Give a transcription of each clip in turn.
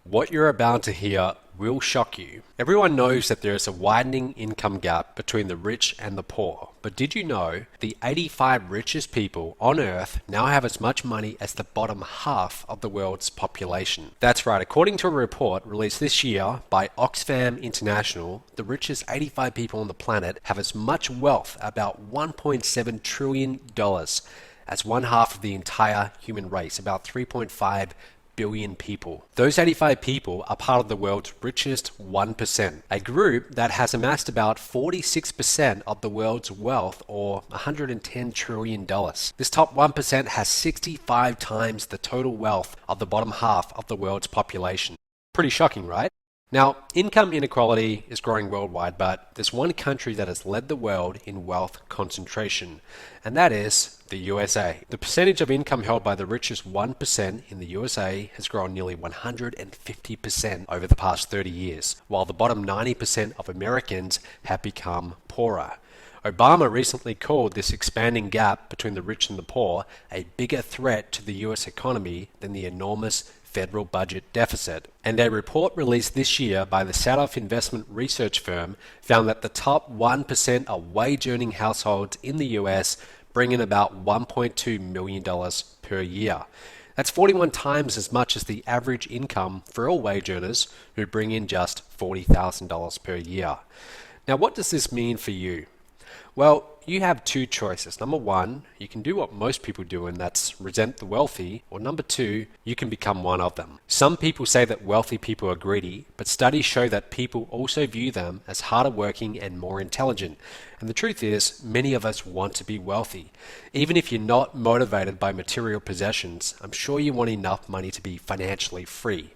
What you're about to hear will shock you. Everyone knows that there is a widening income gap between the rich and the poor. But did you know the 85 richest people on Earth now have as much money as the bottom half of the world's population? That's right, according to a report released this year by Oxfam International, the richest 85 people on the planet have as much wealth, about $1.7 trillion, as one half of the entire human race, about 3.5 billion people. Those 85 people are part of the world's richest 1%, a group that has amassed about 46% of the world's wealth, or $110 trillion. This top 1% has 65 times the total wealth of the bottom half of the world's population. Pretty shocking, right? Now, income inequality is growing worldwide, but there's one country that has led the world in wealth concentration, and that is the USA. The percentage of income held by the richest 1% in the USA has grown nearly 150% over the past 30 years, while the bottom 90% of Americans have become poorer. Obama recently called this expanding gap between the rich and the poor a bigger threat to the US economy than the enormous federal budget deficit. And a report released this year by the Sadoff investment research firm found that the top 1% of wage-earning households in the US bring in about $1.2 million per year. That's 41 times as much as the average income for all wage earners, who bring in just $40,000 per year. Now, what does this mean for you? Well, you have two choices. Number one, you can do what most people do, and that's resent the wealthy, or number two, you can become one of them. Some people say that wealthy people are greedy, but studies show that people also view them as harder working and more intelligent. And the truth is, many of us want to be wealthy. Even if you're not motivated by material possessions, I'm sure you want enough money to be financially free,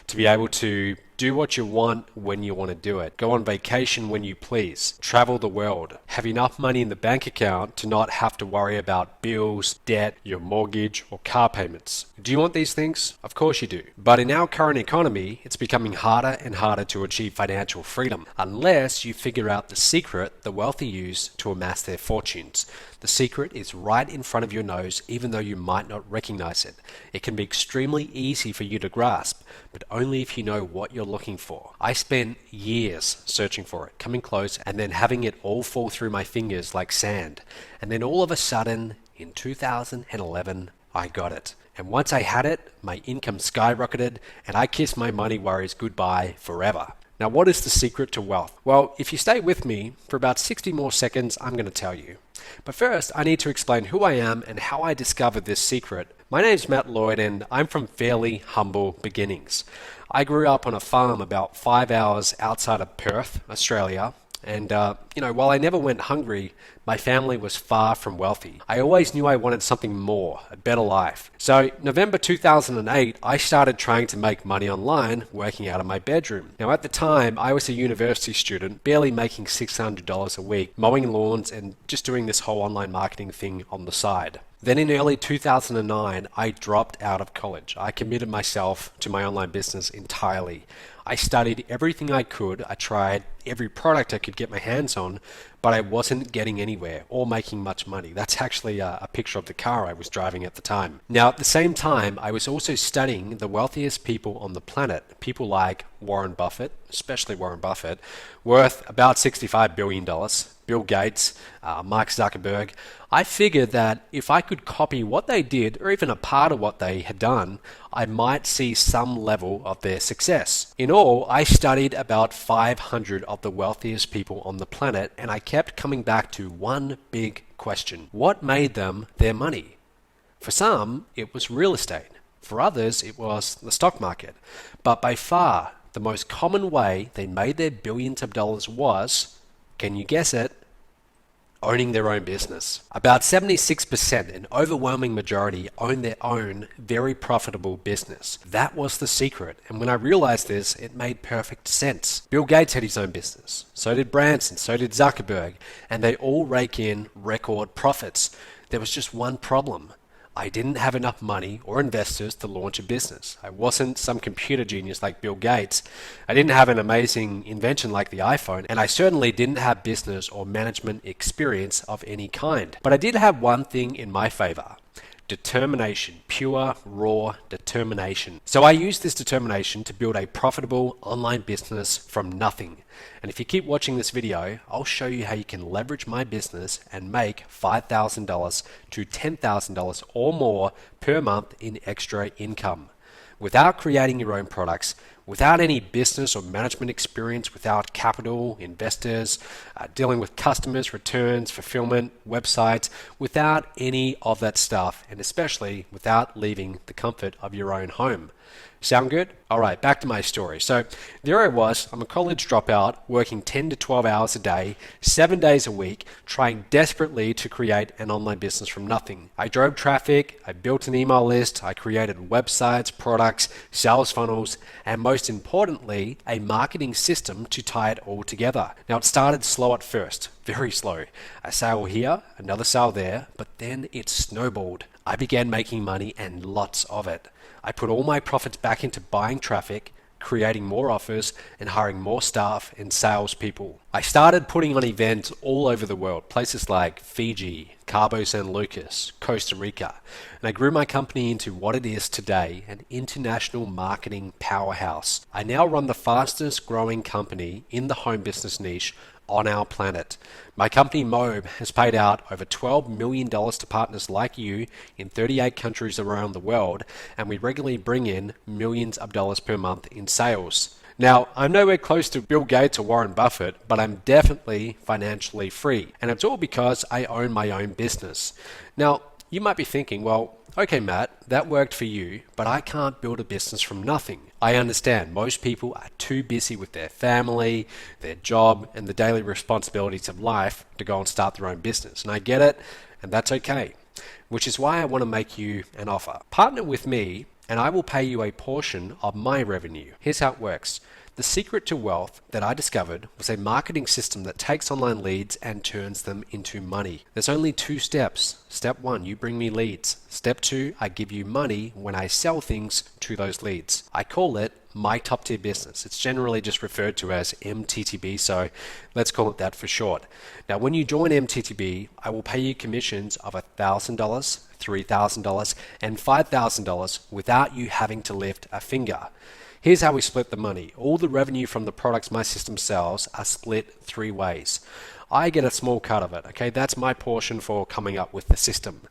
to be able to do what you want when you want to do it, go on vacation when you please, travel the world, have enough money in the bank account to not have to worry about bills, debt, your mortgage, or car payments. Do you want these things? Of course you do. But in our current economy, it's becoming harder and harder to achieve financial freedom, unless you figure out the secret the wealthy use to amass their fortunes. The secret is right in front of your nose, even though you might not recognize it. It can be extremely easy for you to grasp, but only if you know what you're looking for. I spent years searching for it, coming close, and then having it all fall through my fingers like sand. And then all of a sudden, in 2011, I got it. And once I had it, my income skyrocketed, and I kissed my money worries goodbye forever. Now, what is the secret to wealth? Well, if you stay with me for about 60 more seconds, I'm going to tell you. But first, I need to explain who I am and how I discovered this secret. My name's Matt Lloyd, and I'm from fairly humble beginnings. I grew up on a farm about 5 hours outside of Perth, Australia. And, while I never went hungry, my family was far from wealthy. I always knew I wanted something more, a better life. So, November 2008, I started trying to make money online, working out of my bedroom. Now, at the time, I was a university student, barely making $600 a week, mowing lawns and just doing this whole online marketing thing on the side. Then in early 2009, I dropped out of college. I committed myself to my online business entirely. I studied everything I could. I tried every product I could get my hands on, but I wasn't getting anywhere or making much money. That's actually a picture of the car I was driving at the time. Now, at the same time, I was also studying the wealthiest people on the planet, people like Warren Buffett, especially Warren Buffett, worth about $65 billion. Bill Gates, Mark Zuckerberg. I figured that if I could copy what they did, or even a part of what they had done, I might see some level of their success. In all, I studied about 500 of the wealthiest people on the planet, and I kept coming back to one big question. What made them their money? For some, it was real estate. For others, it was the stock market. But by far, the most common way they made their billions of dollars was, can you guess it? Owning their own business. About 76%, an overwhelming majority, own their own very profitable business. That was the secret, and when I realized this, it made perfect sense. Bill Gates had his own business. So did Branson, so did Zuckerberg, and they all rake in record profits. There was just one problem. I didn't have enough money or investors to launch a business. I wasn't some computer genius like Bill Gates. I didn't have an amazing invention like the iPhone, and I certainly didn't have business or management experience of any kind. But I did have one thing in my favor. Determination, pure, raw determination. So I used this determination to build a profitable online business from nothing. And if you keep watching this video, I'll show you how you can leverage my business and make $5,000 to $10,000 or more per month in extra income without creating your own products, without any business or management experience, without capital, investors, dealing with customers, returns, fulfillment, websites, without any of that stuff, and especially without leaving the comfort of your own home. Sound good? All right, back to my story. So there I was, I'm a college dropout, working 10 to 12 hours a day, 7 days a week, trying desperately to create an online business from nothing. I drove traffic, I built an email list, I created websites, products, sales funnels, and most importantly, a marketing system to tie it all together. Now it started slow at first, very slow. A sale here, another sale there, but then it snowballed. I began making money and lots of it. I put all my profits back into buying traffic, creating more offers, and hiring more staff and salespeople. I started putting on events all over the world, places like Fiji, Cabo San Lucas, Costa Rica, and I grew my company into what it is today, an international marketing powerhouse. I now run the fastest growing company in the home business niche on our planet. My company Mobe has paid out over $12 million to partners like you in 38 countries around the world, and we regularly bring in millions of dollars per month in sales. Now, I'm nowhere close to Bill Gates or Warren Buffett, but I'm definitely financially free, and it's all because I own my own business. Now, you might be thinking, well, okay, Matt, that worked for you, but I can't build a business from nothing. I understand most people are too busy with their family, their job, and the daily responsibilities of life to go and start their own business. And I get it, and that's okay. Which is why I want to make you an offer. Partner with me, and I will pay you a portion of my revenue. Here's how it works. The secret to wealth that I discovered was a marketing system that takes online leads and turns them into money. There's only 2 steps. Step 1, you bring me leads. Step 2, I give you money when I sell things to those leads. I call it my top tier business. It's generally just referred to as MTTB, so let's call it that for short. Now, when you join MTTB, I will pay you commissions of $1,000, $3,000, and $5,000 without you having to lift a finger. Here's how we split the money. All the revenue from the products my system sells are split 3 ways. I get a small cut of it, okay? That's my portion for coming up with the system.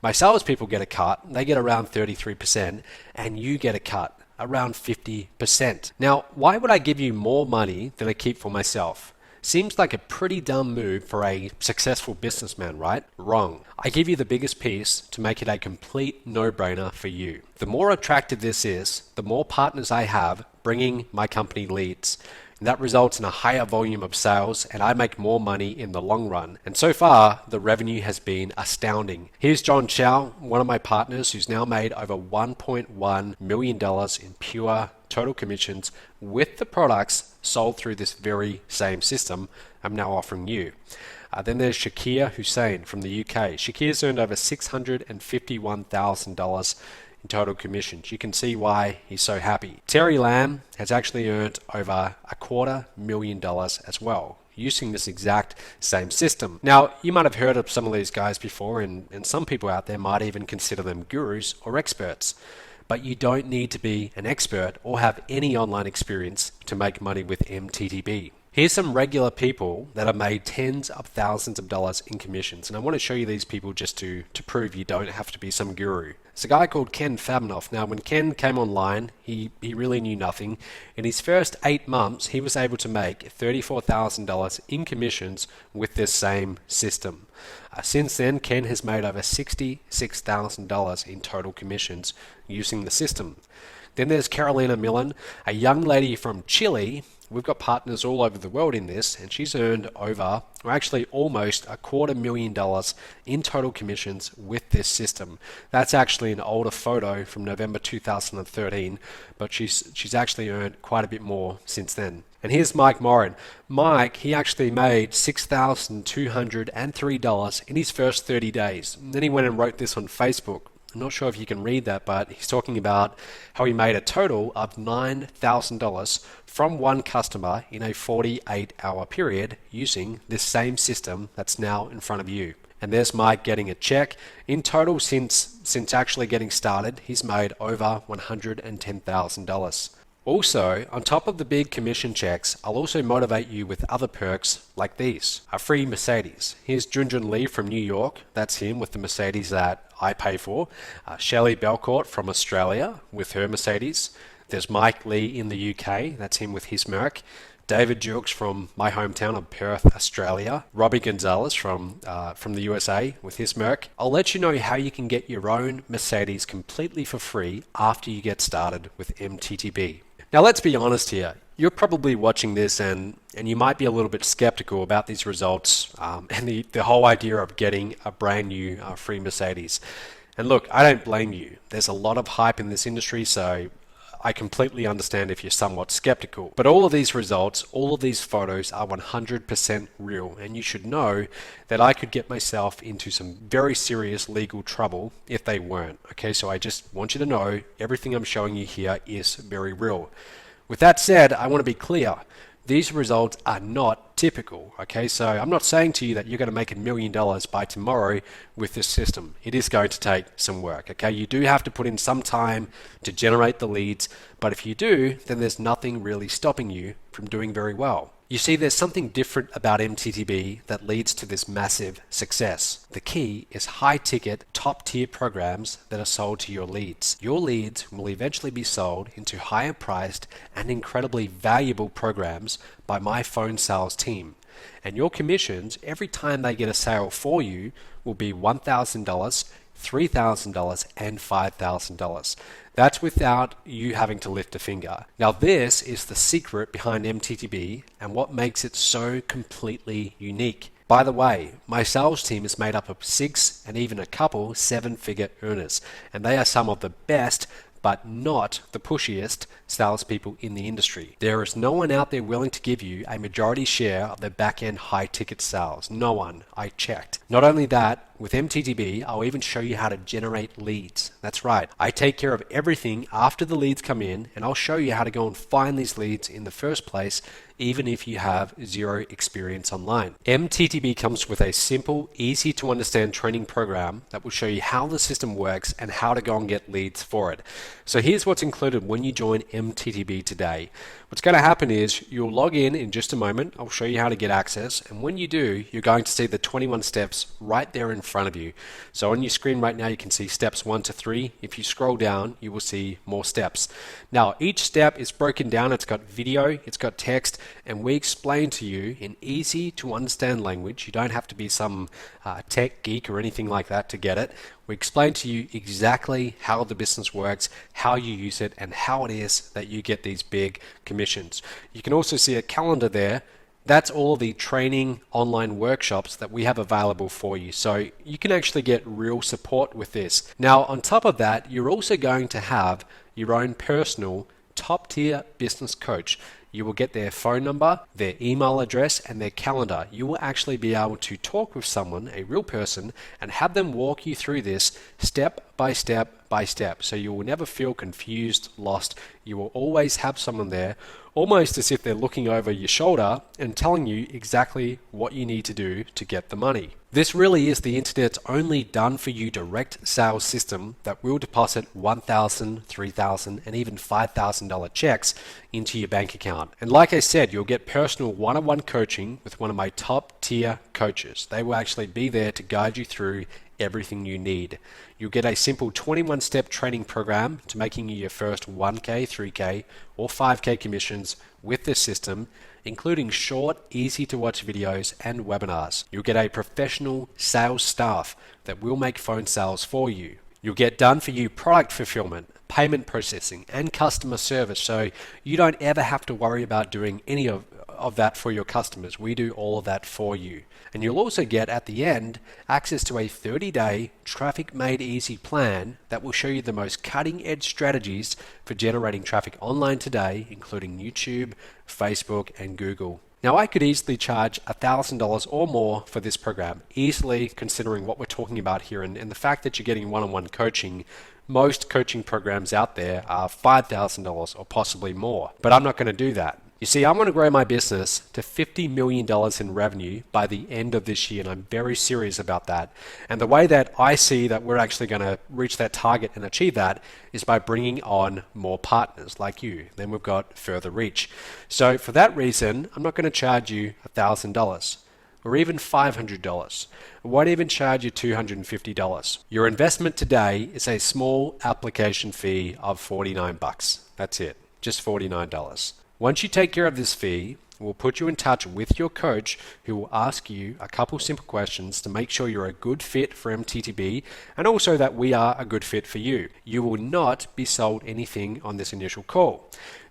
My salespeople get a cut, they get around 33%, and you get a cut, around 50%. Now, why would I give you more money than I keep for myself? Seems like a pretty dumb move for a successful businessman, right? Wrong. I give you the biggest piece to make it a complete no-brainer for you. The more attractive this is, the more partners I have bringing my company leads. And that results in a higher volume of sales, and I make more money in the long run. And so far, the revenue has been astounding. Here's John Chow, one of my partners, who's now made over $1.1 million in pure total commissions with the products sold through this very same system I'm now offering you. Then there's Shakir Hussain from the UK. Shakir's earned over $651,000 in total commissions. You can see why he's so happy. Terry Lamb has actually earned over $250,000 as well, using this exact same system. Now, you might have heard of some of these guys before, and some people out there might even consider them gurus or experts. But you don't need to be an expert or have any online experience to make money with MTTB. Here's some regular people that have made tens of thousands of dollars in commissions, and I want to show you these people just to prove you don't have to be some guru. It's a guy called Ken Fabnoff. Now, when Ken came online, he really knew nothing. In his first 8 months, he was able to make $34,000 in commissions with this same system. Since then, Ken has made over $66,000 in total commissions using the system. Then there's Carolina Millen, a young lady from Chile. We've got partners all over the world in this, and she's earned over, or actually almost $250,000 in total commissions with this system. That's actually an older photo from November 2013, but she's actually earned quite a bit more since then. And here's Mike Morin. Mike, he actually made $6,203 in his first 30 days. And then he went and wrote this on Facebook. I'm not sure if you can read that, but he's talking about how he made a total of $9,000 from one customer in a 48-hour period using this same system that's now in front of you. And there's Mike getting a check. In total, since actually getting started, he's made over $110,000. Also, on top of the big commission checks, I'll also motivate you with other perks like these. A free Mercedes. Here's Junjun Lee from New York. That's him with the Mercedes that I pay for. Shelley Belcourt from Australia with her Mercedes. There's Mike Lee in the UK. That's him with his Merc. David Jukes from my hometown of Perth, Australia. Robbie Gonzalez from the USA with his Merc. I'll let you know how you can get your own Mercedes completely for free after you get started with MTTB. Now let's be honest here. You're probably watching this and you might be a little bit skeptical about these results and the whole idea of getting a brand new free Mercedes. And look, I don't blame you. There's a lot of hype in this industry, so I completely understand if you're somewhat skeptical. But all of these results, all of these photos are 100% real, and you should know that I could get myself into some very serious legal trouble if they weren't. Okay, so I just want you to know everything I'm showing you here is very real. With that said, I want to be clear. These results are not typical, okay? So I'm not saying to you that you're going to make $1 million by tomorrow with this system. It is going to take some work, okay? You do have to put in some time to generate the leads, but if you do, then there's nothing really stopping you from doing very well. You see, there's something different about MTTB that leads to this massive success. The key is high-ticket, top-tier programs that are sold to your leads. Your leads will eventually be sold into higher-priced and incredibly valuable programs by my phone sales team. And your commissions, every time they get a sale for you, will be $1,000, $3,000, and $5,000. That's without you having to lift a finger. Now this is the secret behind MTTB and what makes it so completely unique. By the way, my sales team is made up of 6 and even a couple 7-figure earners, and they are some of the best but not the pushiest salespeople in the industry. There is no one out there willing to give you a majority share of the back-end high-ticket sales. No one. I checked. Not only that, with MTTB, I'll even show you how to generate leads. That's right. I take care of everything after the leads come in, and I'll show you how to go and find these leads in the first place, even if you have zero experience online. MTTB comes with a simple, easy to understand training program that will show you how the system works and how to go and get leads for it. So here's what's included when you join MTTB today. What's going to happen is you'll log in just a moment. I'll show you how to get access, and when you do, you're going to see the 21 steps right there in front of you. So on your screen right now, you can see steps 1 to 3. If you scroll down, you will see more steps. Now, each step is broken down. It's got video, it's got text, and we explain to you in easy to understand language. You don't have to be some tech geek or anything like that to get it. We explain to you exactly how the business works, how you use it, and how it is that you get these big commissions. You can also see a calendar there. That's all the training online workshops that we have available for you. So you can actually get real support with this. Now, on top of that, you're also going to have your own personal top-tier business coach. You will get their phone number, their email address, and their calendar. You will actually be able to talk with someone, a real person, and have them walk you through this step by step by step. So you will never feel confused, lost. You will always have someone there, almost as if they're looking over your shoulder and telling you exactly what you need to do to get the money. This really is the internet's only done-for-you direct sales system that will deposit $1,000, $3,000, and even $5,000 checks into your bank account. And like I said, you'll get personal one-on-one coaching with one of my top-tier coaches. They will actually be there to guide you through everything you need. You'll get a simple 21-step training program to making you your first 1K, 3K, or 5K commissions with this system, including short, easy-to-watch videos and webinars. You'll get a professional sales staff that will make phone sales for you. You'll get done-for-you product fulfillment, payment processing, and customer service, so you don't ever have to worry about doing any of that for your customers. We do all of that for you. And you'll also get, at the end, access to a 30-day traffic made easy plan that will show you the most cutting-edge strategies for generating traffic online today, including YouTube, Facebook, and Google. Now, I could easily charge $1,000 or more for this program, easily, considering what we're talking about here and the fact that you're getting one-on-one coaching. Most coaching programs out there are $5,000 or possibly more, but I'm not going to do that. You see, I want to grow my business to $50 million in revenue by the end of this year, and I'm very serious about that. And the way that I see that we're actually going to reach that target and achieve that is by bringing on more partners like you. Then we've got further reach. So for that reason, I'm not going to charge you $1,000 or even $500. I won't even charge you $250. Your investment today is a small application fee of $49. That's it, just $49. Once you take care of this fee, we'll put you in touch with your coach who will ask you a couple simple questions to make sure you're a good fit for MTTB and also that we are a good fit for you. You will not be sold anything on this initial call.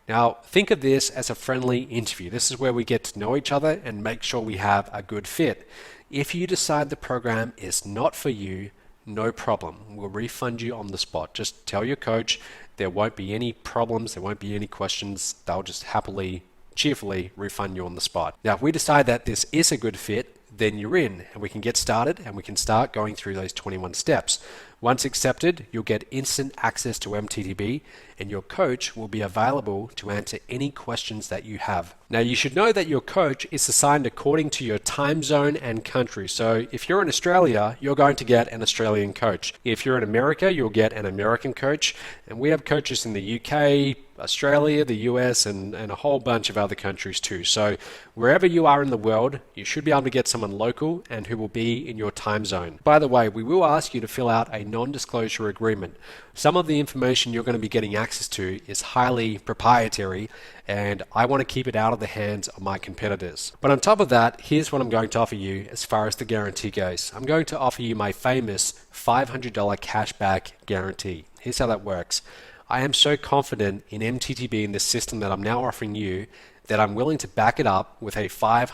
Now, think of this as a friendly interview. This is where we get to know each other and make sure we have a good fit. If you decide the program is not for you, no problem. We'll refund you on the spot. Just tell your coach there won't be any problems, there won't be any questions. They'll just happily, cheerfully refund you on the spot. Now, if we decide that this is a good fit, then you're in and we can get started and we can start going through those 21 steps. Once accepted, you'll get instant access to MTTB and your coach will be available to answer any questions that you have. Now, you should know that your coach is assigned according to your time zone and country. So if you're in Australia, you're going to get an Australian coach. If you're in America, you'll get an American coach. And we have coaches in the UK, Australia, the US, and a whole bunch of other countries too. So wherever you are in the world, you should be able to get someone local and who will be in your time zone. By the way, we will ask you to fill out a non-disclosure agreement. Some of the information you're going to be getting access to is highly proprietary and I want to keep it out of the hands of my competitors. But on top of that, here's what I'm going to offer you as far as the guarantee goes. I'm going to offer you my famous $500 cashback guarantee. Here's how that works. I am so confident in MTTB and this system that I'm now offering you that I'm willing to back it up with a $500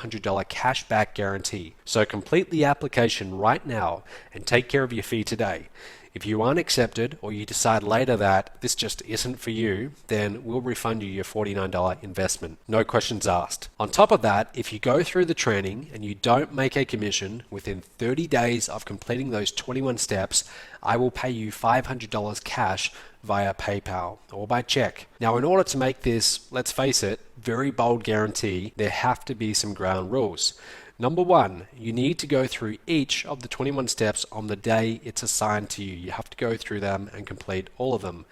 cashback guarantee. So complete the application right now and take care of your fee today. If you aren't accepted or you decide later that this just isn't for you, then we'll refund you your $49 investment. No questions asked. On top of that, if you go through the training and you don't make a commission within 30 days of completing those 21 steps, I will pay you $500 cash via PayPal or by check. Now, in order to make this, let's face it, very bold guarantee, there have to be some ground rules. Number one, you need to go through each of the 21 steps on the day it's assigned to you. You have to go through them and complete all of them.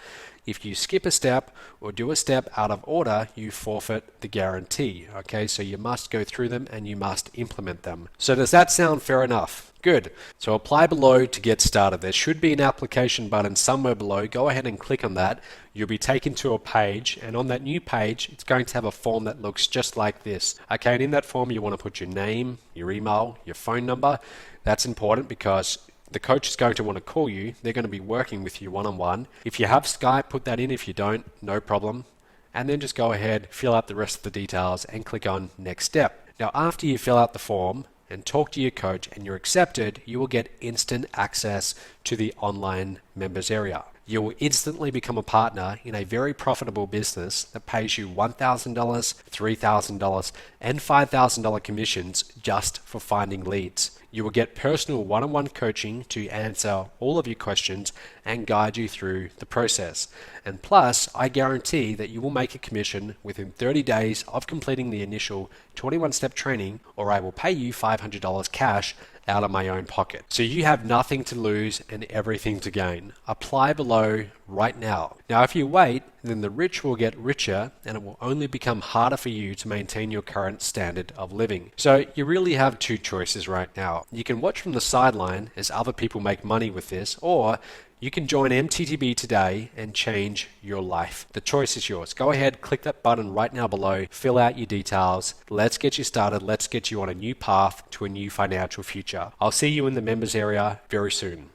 If you skip a step or do a step out of order, you forfeit the guarantee. Okay, so you must go through them and you must implement them. So does that sound fair enough? Good. So apply below to get started. There should be an application button somewhere below. Go ahead and click on that. You'll be taken to a page, and on that new page, it's going to have a form that looks just like this. Okay, and in that form, you want to put your name, your email, your phone number. That's important because the coach is going to want to call you. They're going to be working with you one-on-one. If you have Skype, put that in. If you don't, no problem. And then just go ahead, fill out the rest of the details, and click on Next Step. Now, after you fill out the form and talk to your coach and you're accepted, you will get instant access to the online members area. You will instantly become a partner in a very profitable business that pays you $1,000, $3,000, and $5,000 commissions just for finding leads. You will get personal one-on-one coaching to answer all of your questions and guide you through the process. And plus, I guarantee that you will make a commission within 30 days of completing the initial 21-step training, or I will pay you $500 cash out of my own pocket. So you have nothing to lose and everything to gain. Apply below right now. Now, if you wait, then the rich will get richer and it will only become harder for you to maintain your current standard of living. So you really have two choices right now. You can watch from the sideline as other people make money with this, or you can join MTTB today and change your life. The choice is yours. Go ahead, click that button right now below, fill out your details. Let's get you started. Let's get you on a new path to a new financial future. I'll see you in the members area very soon.